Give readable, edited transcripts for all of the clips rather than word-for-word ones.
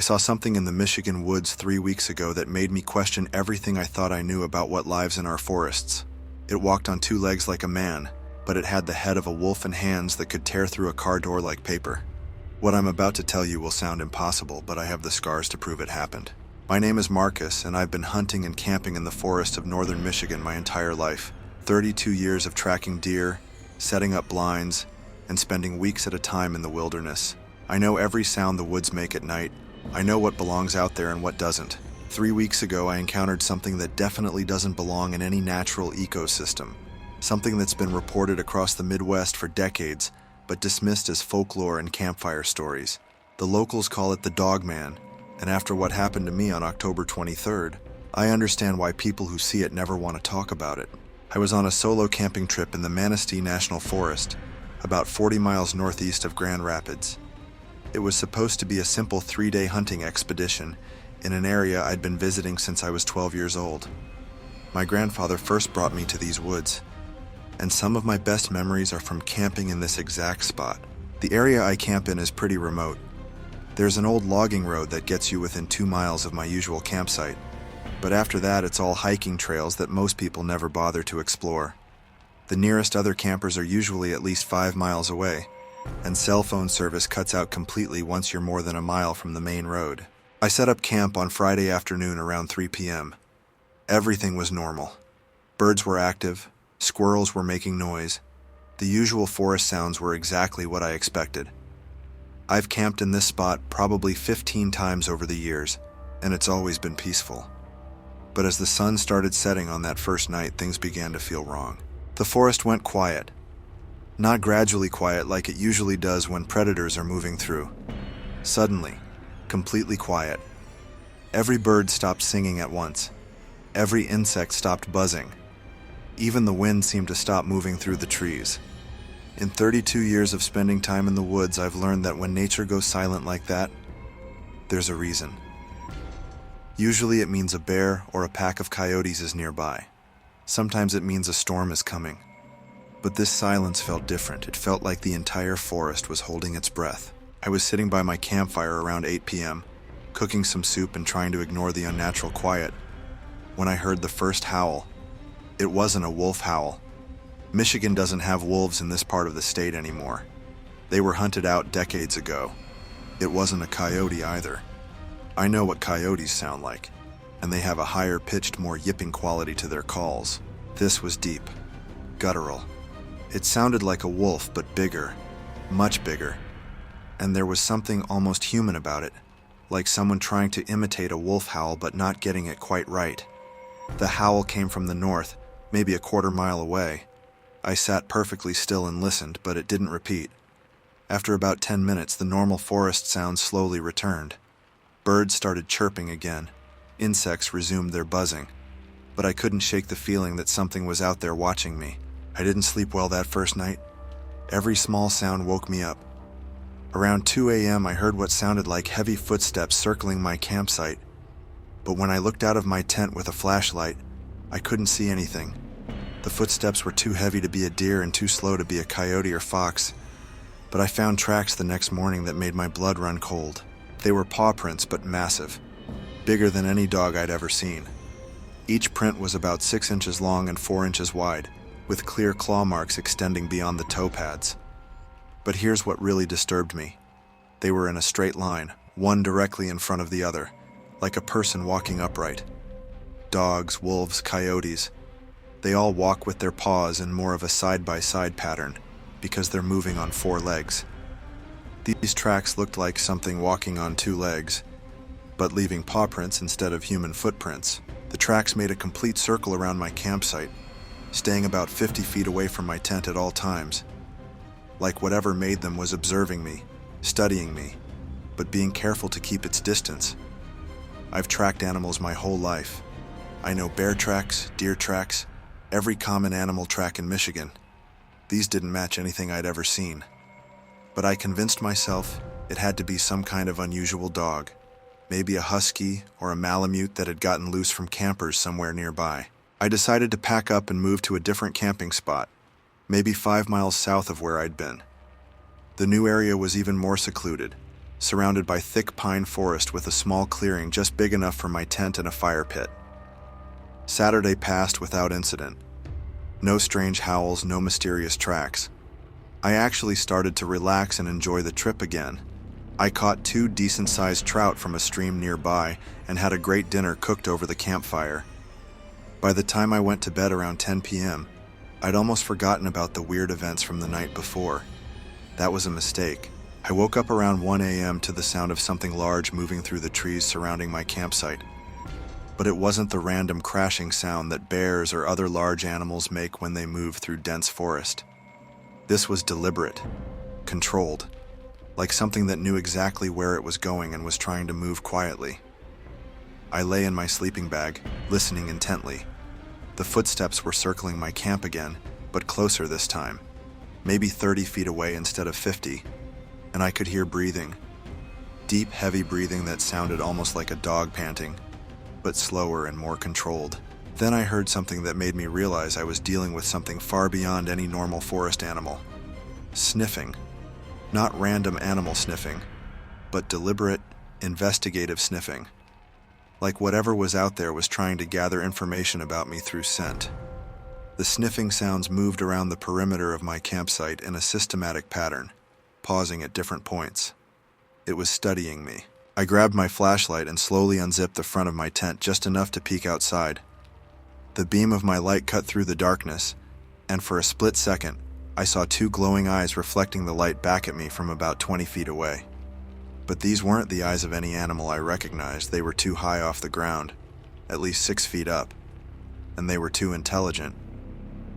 saw something in the Michigan woods 3 weeks ago that made me question everything I thought I knew about what lives in our forests. It walked on two legs like a man, but it had the head of a wolf and hands that could tear through a car door like paper. What I'm about to tell you will sound impossible, but I have the scars to prove it happened. My name is Marcus, and I've been hunting and camping in the forests of northern Michigan my entire life. 32 years of tracking deer, setting up blinds, and spending weeks at a time in the wilderness. I know every sound the woods make at night. I know what belongs out there and what doesn't. 3 weeks ago, I encountered something that definitely doesn't belong in any natural ecosystem. Something that's been reported across the Midwest for decades, but dismissed as folklore and campfire stories. The locals call it the Dogman, and after what happened to me on October 23rd, I understand why people who see it never want to talk about it. I was on a solo camping trip in the Manistee National Forest, about 40 miles northeast of Grand Rapids. It was supposed to be a simple 3-day hunting expedition in an area I'd been visiting since I was 12 years old. My grandfather first brought me to these woods, and some of my best memories are from camping in this exact spot. The area I camp in is pretty remote. There's an old logging road that gets you within 2 miles of my usual campsite, but after that it's all hiking trails that most people never bother to explore. The nearest other campers are usually at least 5 miles away, and cell phone service cuts out completely once you're more than a mile from the main road. I set up camp on Friday afternoon around 3 p.m. Everything was normal. Birds were active, squirrels were making noise. The usual forest sounds were exactly what I expected. I've camped in this spot probably 15 times over the years, and it's always been peaceful. But as the sun started setting on that first night, things began to feel wrong. The forest went quiet. Not gradually quiet like it usually does when predators are moving through. Suddenly, completely quiet. Every bird stopped singing at once. Every insect stopped buzzing. Even the wind seemed to stop moving through the trees. In 32 years of spending time in the woods, I've learned that when nature goes silent like that, there's a reason. Usually it means a bear or a pack of coyotes is nearby. Sometimes it means a storm is coming. But this silence felt different. It felt like the entire forest was holding its breath. I was sitting by my campfire around 8 p.m., cooking some soup and trying to ignore the unnatural quiet, when I heard the first howl. It wasn't a wolf howl. Michigan doesn't have wolves in this part of the state anymore. They were hunted out decades ago. It wasn't a coyote either. I know what coyotes sound like, and they have a higher-pitched, more yipping quality to their calls. This was deep, guttural. It sounded like a wolf, but bigger, much bigger. And there was something almost human about it, like someone trying to imitate a wolf howl but not getting it quite right. The howl came from the north, maybe a quarter mile away. I sat perfectly still and listened, but it didn't repeat. After about 10 minutes, the normal forest sounds slowly returned. Birds started chirping again. Insects resumed their buzzing. But I couldn't shake the feeling that something was out there watching me. I didn't sleep well that first night. Every small sound woke me up. Around 2 a.m. I heard what sounded like heavy footsteps circling my campsite. But when I looked out of my tent with a flashlight, I couldn't see anything. The footsteps were too heavy to be a deer and too slow to be a coyote or fox. But I found tracks the next morning that made my blood run cold. They were paw prints, but massive, bigger than any dog I'd ever seen. Each print was about 6 inches long and 4 inches wide, with clear claw marks extending beyond the toe pads. But here's what really disturbed me. They were in a straight line, one directly in front of the other, like a person walking upright. Dogs, wolves, coyotes, they all walk with their paws in more of a side-by-side pattern, because they're moving on 4 legs. These tracks looked like something walking on 2 legs, but leaving paw prints instead of human footprints. The tracks made a complete circle around my campsite, staying about 50 feet away from my tent at all times. Like whatever made them was observing me, studying me, but being careful to keep its distance. I've tracked animals my whole life. I know bear tracks, deer tracks, every common animal track in Michigan. These didn't match anything I'd ever seen. But I convinced myself it had to be some kind of unusual dog, maybe a husky or a malamute that had gotten loose from campers somewhere nearby. I decided to pack up and move to a different camping spot, maybe 5 miles south of where I'd been. The new area was even more secluded, surrounded by thick pine forest with a small clearing just big enough for my tent and a fire pit. Saturday passed without incident. No strange howls, no mysterious tracks. I actually started to relax and enjoy the trip again. I caught 2 decent-sized trout from a stream nearby and had a great dinner cooked over the campfire. By the time I went to bed around 10 p.m., I'd almost forgotten about the weird events from the night before. That was a mistake. I woke up around 1 a.m. to the sound of something large moving through the trees surrounding my campsite. But it wasn't the random crashing sound that bears or other large animals make when they move through dense forest. This was deliberate, controlled, like something that knew exactly where it was going and was trying to move quietly. I lay in my sleeping bag, listening intently. The footsteps were circling my camp again, but closer this time, maybe 30 feet away instead of 50, and I could hear breathing. Deep, heavy breathing that sounded almost like a dog panting, but slower and more controlled. Then I heard something that made me realize I was dealing with something far beyond any normal forest animal. Sniffing. Not random animal sniffing, but deliberate, investigative sniffing. Like whatever was out there was trying to gather information about me through scent. The sniffing sounds moved around the perimeter of my campsite in a systematic pattern, pausing at different points. It was studying me. I grabbed my flashlight and slowly unzipped the front of my tent just enough to peek outside. The beam of my light cut through the darkness, and for a split second, I saw 2 glowing eyes reflecting the light back at me from about 20 feet away. But these weren't the eyes of any animal I recognized. They were too high off the ground, at least 6 feet up, and they were too intelligent.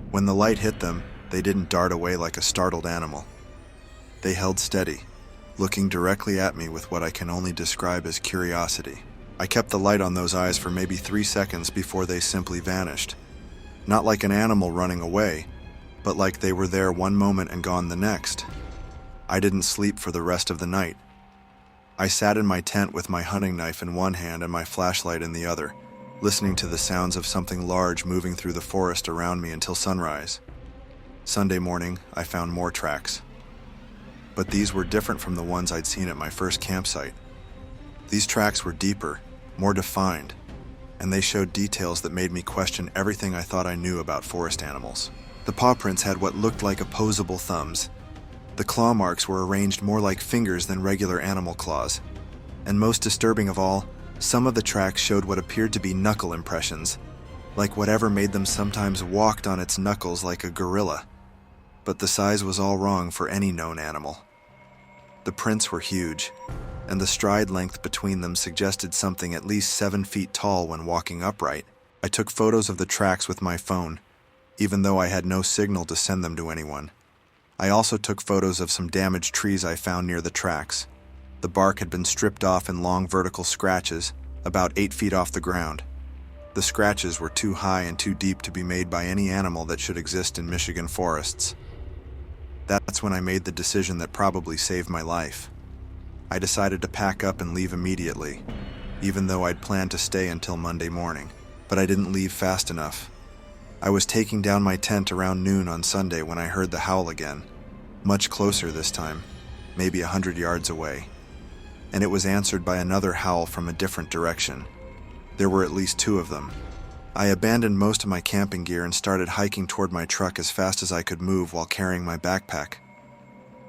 When the light hit them, they didn't dart away like a startled animal. They held steady, looking directly at me with what I can only describe as curiosity. I kept the light on those eyes for maybe 3 seconds before they simply vanished. Not like an animal running away, but like they were there one moment and gone the next. I didn't sleep for the rest of the night. I sat in my tent with my hunting knife in one hand and my flashlight in the other, listening to the sounds of something large moving through the forest around me until sunrise. Sunday morning, I found more tracks. But these were different from the ones I'd seen at my first campsite. These tracks were deeper, more defined, and they showed details that made me question everything I thought I knew about forest animals. The paw prints had what looked like opposable thumbs. The claw marks were arranged more like fingers than regular animal claws. And most disturbing of all, some of the tracks showed what appeared to be knuckle impressions, like whatever made them sometimes walked on its knuckles like a gorilla. But the size was all wrong for any known animal. The prints were huge, and the stride length between them suggested something at least 7 feet tall when walking upright. I took photos of the tracks with my phone, even though I had no signal to send them to anyone. I also took photos of some damaged trees I found near the tracks. The bark had been stripped off in long vertical scratches, about 8 feet off the ground. The scratches were too high and too deep to be made by any animal that should exist in Michigan forests. That's when I made the decision that probably saved my life. I decided to pack up and leave immediately, even though I'd planned to stay until Monday morning. But I didn't leave fast enough. I was taking down my tent around noon on Sunday when I heard the howl again, much closer this time, maybe 100 yards away. And it was answered by another howl from a different direction. There were at least 2 of them. I abandoned most of my camping gear and started hiking toward my truck as fast as I could move while carrying my backpack.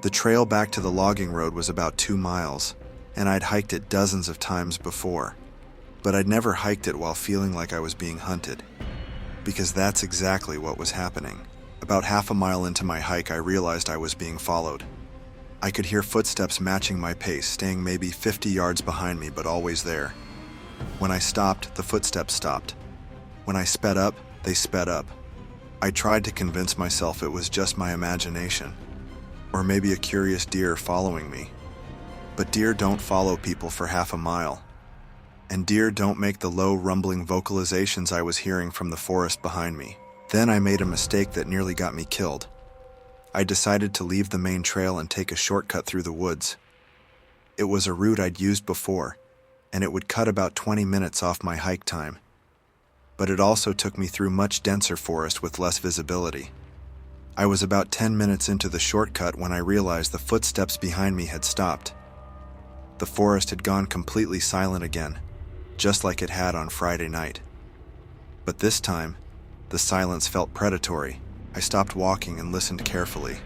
The trail back to the logging road was about 2 miles, and I'd hiked it dozens of times before. But I'd never hiked it while feeling like I was being hunted, because that's exactly what was happening. About half a mile into my hike, I realized I was being followed. I could hear footsteps matching my pace, staying maybe 50 yards behind me, but always there. When I stopped, the footsteps stopped. When I sped up, they sped up. I tried to convince myself it was just my imagination, or maybe a curious deer following me. But deer don't follow people for half a mile. And deer don't make the low, rumbling vocalizations I was hearing from the forest behind me. Then I made a mistake that nearly got me killed. I decided to leave the main trail and take a shortcut through the woods. It was a route I'd used before, and it would cut about 20 minutes off my hike time. But it also took me through much denser forest with less visibility. I was about 10 minutes into the shortcut when I realized the footsteps behind me had stopped. The forest had gone completely silent again, just like it had on Friday night. But this time, the silence felt predatory. I stopped walking and listened carefully.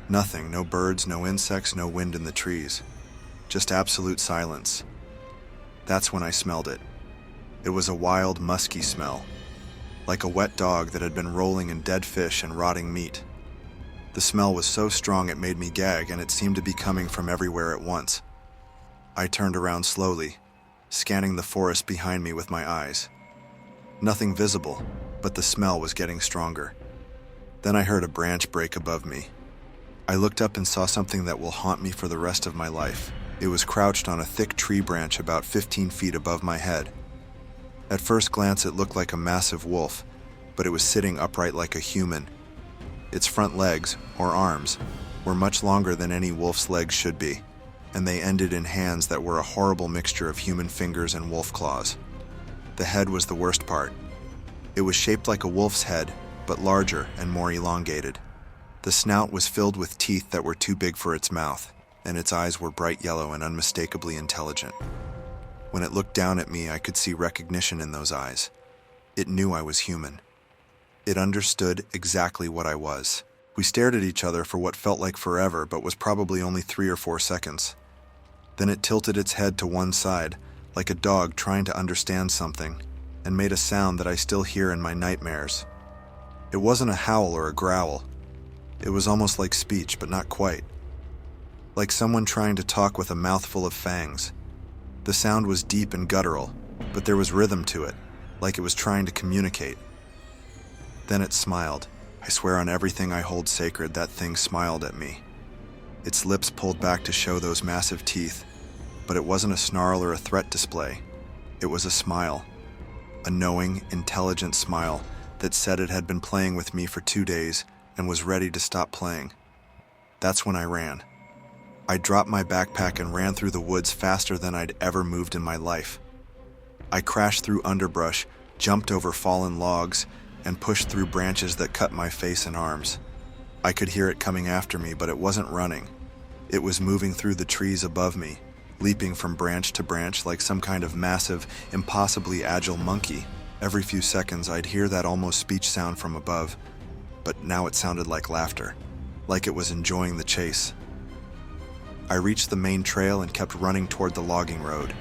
Nothing, no birds, no insects, no wind in the trees. Just absolute silence. That's when I smelled it. It was a wild, musky smell, like a wet dog that had been rolling in dead fish and rotting meat. The smell was so strong it made me gag, and it seemed to be coming from everywhere at once. I turned around slowly, scanning the forest behind me with my eyes. Nothing visible, but the smell was getting stronger. Then I heard a branch break above me. I looked up and saw something that will haunt me for the rest of my life. It was crouched on a thick tree branch about 15 feet above my head. At first glance, it looked like a massive wolf, but it was sitting upright like a human. Its front legs, or arms, were much longer than any wolf's legs should be, and they ended in hands that were a horrible mixture of human fingers and wolf claws. The head was the worst part. It was shaped like a wolf's head, but larger and more elongated. The snout was filled with teeth that were too big for its mouth, and its eyes were bright yellow and unmistakably intelligent. When it looked down at me, I could see recognition in those eyes. It knew I was human. It understood exactly what I was. We stared at each other for what felt like forever, but was probably only 3 or 4 seconds. Then it tilted its head to one side, like a dog trying to understand something, and made a sound that I still hear in my nightmares. It wasn't a howl or a growl. It was almost like speech, but not quite. Like someone trying to talk with a mouthful of fangs. The sound was deep and guttural, but there was rhythm to it, like it was trying to communicate. Then it smiled. I swear on everything I hold sacred, that thing smiled at me. Its lips pulled back to show those massive teeth, but it wasn't a snarl or a threat display. It was a smile. A knowing, intelligent smile that said it had been playing with me for 2 days and was ready to stop playing. That's when I ran. I dropped my backpack and ran through the woods faster than I'd ever moved in my life. I crashed through underbrush, jumped over fallen logs, and pushed through branches that cut my face and arms. I could hear it coming after me, but it wasn't running. It was moving through the trees above me, leaping from branch to branch like some kind of massive, impossibly agile monkey. Every few seconds, I'd hear that almost speech sound from above, but now it sounded like laughter, like it was enjoying the chase. I reached the main trail and kept running toward the logging road.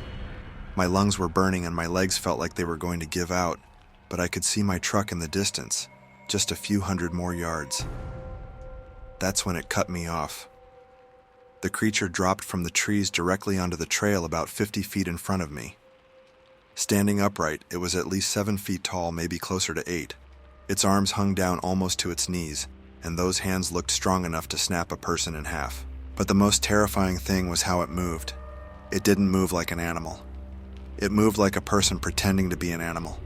My lungs were burning and my legs felt like they were going to give out, but I could see my truck in the distance, just a few hundred more yards. That's when it cut me off. The creature dropped from the trees directly onto the trail about 50 feet in front of me. Standing upright, it was at least 7 feet tall, maybe closer to 8. Its arms hung down almost to its knees, and those hands looked strong enough to snap a person in half. But the most terrifying thing was how it moved. It didn't move like an animal. It moved like a person pretending to be an animal.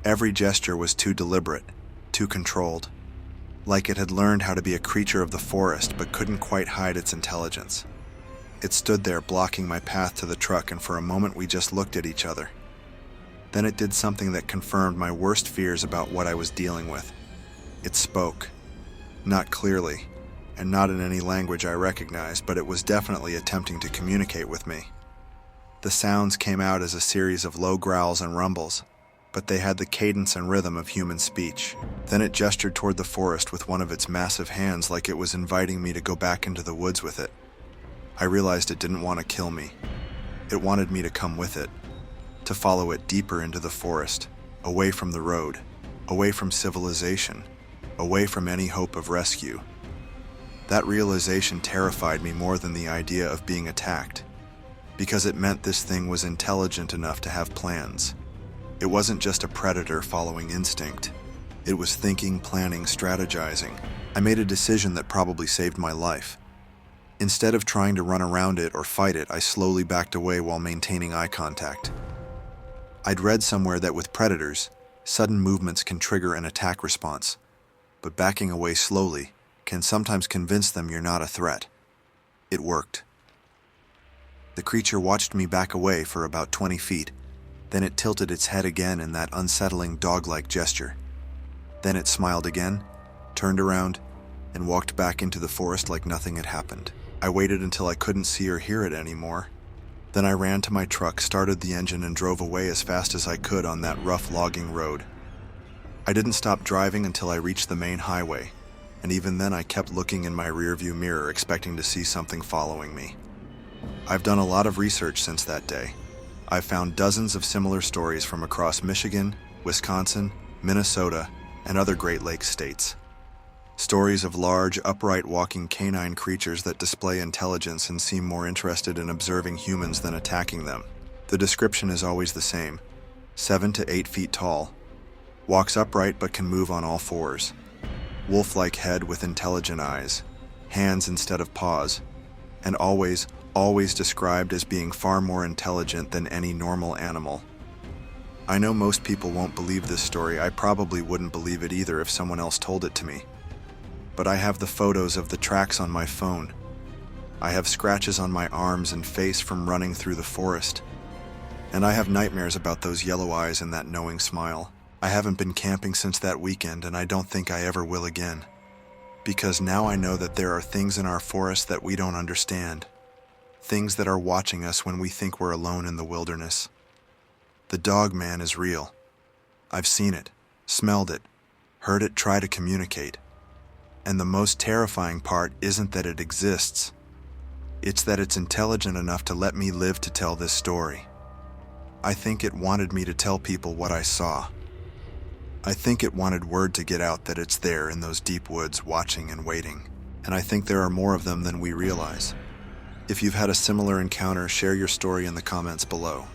Every gesture was too deliberate, too controlled. Like it had learned how to be a creature of the forest but couldn't quite hide its intelligence. It stood there blocking my path to the truck, and for a moment we just looked at each other. Then it did something that confirmed my worst fears about what I was dealing with. It spoke. Not clearly, and not in any language I recognized, but it was definitely attempting to communicate with me. The sounds came out as a series of low growls and rumbles, but they had the cadence and rhythm of human speech. Then it gestured toward the forest with one of its massive hands, like it was inviting me to go back into the woods with it. I realized it didn't want to kill me. It wanted me to come with it, to follow it deeper into the forest, away from the road, away from civilization, away from any hope of rescue. That realization terrified me more than the idea of being attacked, because it meant this thing was intelligent enough to have plans. It wasn't just a predator following instinct. It was thinking, planning, strategizing. I made a decision that probably saved my life. Instead of trying to run around it or fight it, I slowly backed away while maintaining eye contact. I'd read somewhere that with predators, sudden movements can trigger an attack response, but backing away slowly can sometimes convince them you're not a threat. It worked. The creature watched me back away for about 20 feet. Then it tilted its head again in that unsettling dog-like gesture. Then it smiled again, turned around, and walked back into the forest like nothing had happened. I waited until I couldn't see or hear it anymore, Then I ran to my truck, started the engine, and drove away as fast as I could on that rough logging road. I didn't stop driving until I reached the main highway, and even then I kept looking in my rearview mirror, expecting to see something following me. I've done a lot of research since that day. I've found dozens of similar stories from across Michigan, Wisconsin, Minnesota, and other Great Lakes states. Stories of large, upright walking canine creatures that display intelligence and seem more interested in observing humans than attacking them. The description is always the same: 7 to 8 feet tall, walks upright but can move on all fours, wolf-like head with intelligent eyes, hands instead of paws, and always described as being far more intelligent than any normal animal. I know most people won't believe this story. I probably wouldn't believe it either if someone else told it to me. But I have the photos of the tracks on my phone. I have scratches on my arms and face from running through the forest. And I have nightmares about those yellow eyes and that knowing smile. I haven't been camping since that weekend, and I don't think I ever will again. Because now I know that there are things in our forest that we don't understand. Things that are watching us when we think we're alone in the wilderness. The Dogman is real. I've seen it, smelled it, heard it try to communicate. And the most terrifying part isn't that it exists. It's that it's intelligent enough to let me live to tell this story. I think it wanted me to tell people what I saw. I think it wanted word to get out that it's there in those deep woods, watching and waiting. And I think there are more of them than we realize. If you've had a similar encounter, share your story in the comments below.